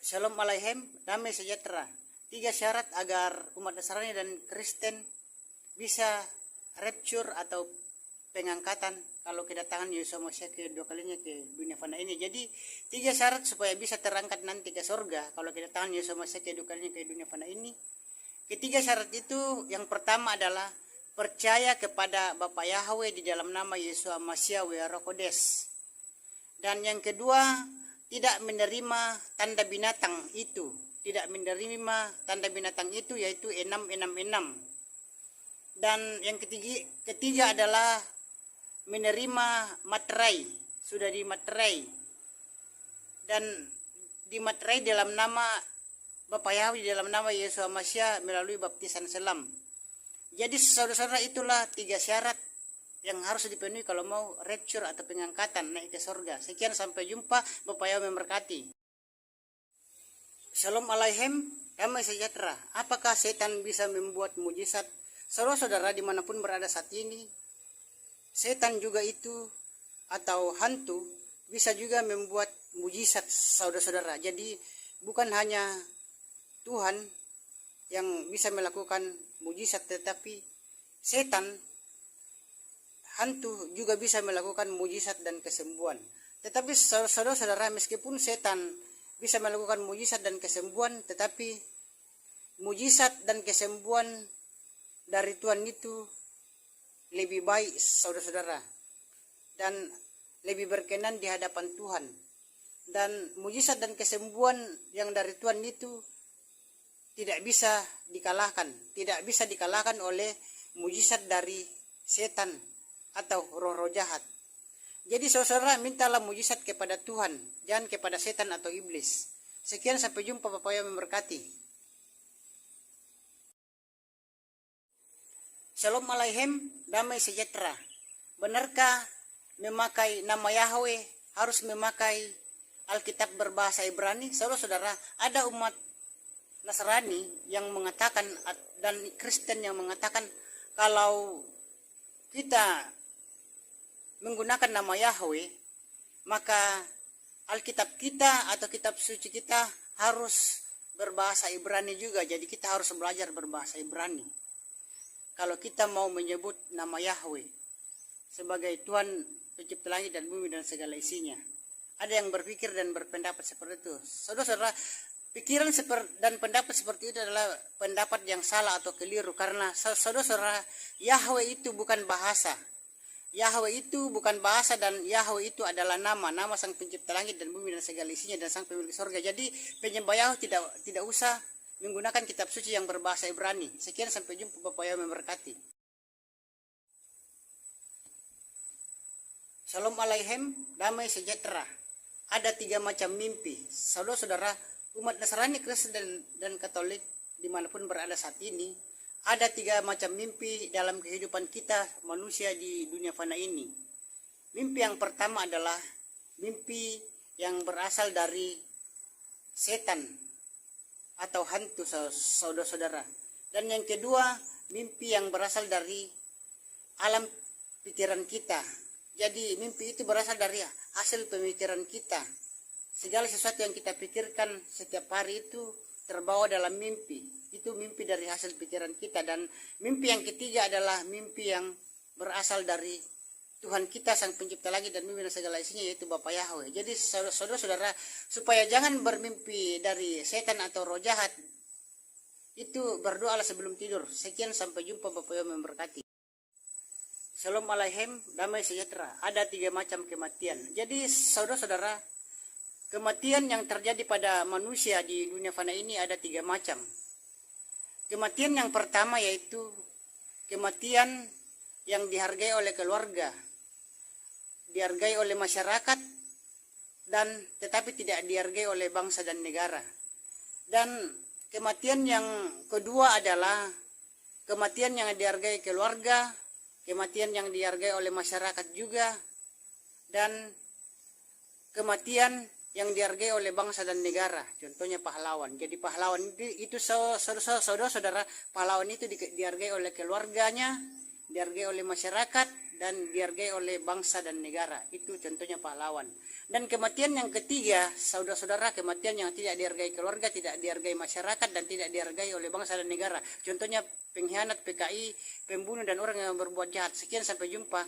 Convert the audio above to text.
Shalom Aleichem, damai sejahtera. 3 syarat agar umat Nasrani dan Kristen bisa rapture atau pengangkatan kalau kedatangan Yesus Masias kedua kalinya ke dunia fana ini. Jadi 3 syarat supaya bisa terangkat nanti ke surga kalau kedatangan Yesus Masias kedua kalinya ke dunia fana ini. Ketiga syarat itu, yang pertama adalah percaya kepada Bapa Yahweh di dalam nama Yesus Masias Roh Kodes. Dan yang kedua, tidak menerima tanda binatang itu. Tidak menerima tanda binatang itu, yaitu 666. Dan yang ketiga adalah menerima materai. Sudah dimaterai. Dan dimaterai dalam nama Bapa Yahweh, dalam nama Yesus Masias melalui baptisan selam. Jadi saudara-saudara, itulah 3 syarat yang harus dipenuhi kalau mau rapture atau pengangkatan naik ke surga. Sekian, sampai jumpa. Bapak Yahweh memberkati. Shalom Aleichem, damai sejahtera. Apakah setan bisa membuat mujizat? Saudara-saudara dimanapun berada saat ini, setan juga itu atau hantu bisa juga membuat mujizat, saudara-saudara. Jadi bukan hanya Tuhan yang bisa melakukan mujizat, tetapi setan, hantu juga bisa melakukan mujizat dan kesembuhan. Tetapi saudara-saudara, meskipun setan bisa melakukan mujizat dan kesembuhan, tetapi mujizat dan kesembuhan dari Tuhan itu lebih baik, saudara-saudara, dan lebih berkenan di hadapan Tuhan. Dan mujizat dan kesembuhan yang dari Tuhan itu tidak bisa dikalahkan oleh mujizat dari setan atau roh-roh jahat. Jadi saudara, mintalah mujizat kepada Tuhan, jangan kepada setan atau iblis. Sekian, sampai jumpa. Bapak yang memberkati. Shalom Aleichem, damai sejahtera. Benarkah memakai nama Yahweh harus memakai Alkitab berbahasa Ibrani? Saudara-saudara, ada umat Nasrani yang mengatakan dan Kristen yang mengatakan kalau kita menggunakan nama Yahweh, maka Alkitab kita atau kitab suci kita harus berbahasa Ibrani juga. Jadi kita harus belajar berbahasa Ibrani kalau kita mau menyebut nama Yahweh sebagai Tuhan pencipta langit dan bumi dan segala isinya. Ada yang berpikir dan berpendapat seperti itu. Saudara-saudara, pikiran dan pendapat seperti itu adalah pendapat yang salah atau keliru, karena saudara-saudara, Yahweh itu bukan bahasa. Yahweh itu bukan bahasa, dan Yahweh itu adalah nama sang pencipta langit dan bumi dan segala isinya, dan sang pemilik surga. Jadi penyembah Yahweh tidak usah menggunakan kitab suci yang berbahasa Ibrani. Sekian, sampai jumpa. Bapak Yahweh memberkati. Shalom Aleichem, damai sejahtera. Ada 3 macam mimpi. Saudara-saudara, umat Nasrani, Kristen dan Katolik dimanapun berada saat ini, ada 3 macam mimpi dalam kehidupan kita manusia di dunia fana ini. Mimpi yang pertama adalah mimpi yang berasal dari setan atau hantu, saudara-saudara. Dan yang kedua, mimpi yang berasal dari alam pikiran kita. Jadi mimpi itu berasal dari hasil pemikiran kita. Segala sesuatu yang kita pikirkan setiap hari itu terbawa dalam mimpi. Itu mimpi dari hasil pikiran kita. Dan mimpi yang ketiga adalah mimpi yang berasal dari Tuhan kita, sang pencipta langit dan bumi dan segala isinya, yaitu Bapa Yahweh. Jadi saudara-saudara, supaya jangan bermimpi dari setan atau roh jahat, itu berdoalah sebelum tidur. Sekian, sampai jumpa. Bapak Yahweh memberkati. Shalom Aleichem, damai sejahtera. Ada 3 macam kematian. Jadi saudara-saudara, kematian yang terjadi pada manusia di dunia fana ini ada 3 macam. Kematian yang pertama yaitu kematian yang dihargai oleh keluarga, dihargai oleh masyarakat, dan tetapi tidak dihargai oleh bangsa dan negara. Dan kematian yang kedua adalah kematian yang dihargai keluarga, kematian yang dihargai oleh masyarakat juga, dan kematian yang dihargai oleh bangsa dan negara. Contohnya pahlawan. Jadi pahlawan itu saudara-saudara, pahlawan itu dihargai oleh keluarganya, dihargai oleh masyarakat, dan dihargai oleh bangsa dan negara. Itu contohnya pahlawan. Dan kematian yang ketiga, saudara-saudara, kematian yang tidak dihargai keluarga, tidak dihargai masyarakat, dan tidak dihargai oleh bangsa dan negara. Contohnya pengkhianat, PKI, pembunuh, dan orang yang berbuat jahat. Sekian, sampai jumpa.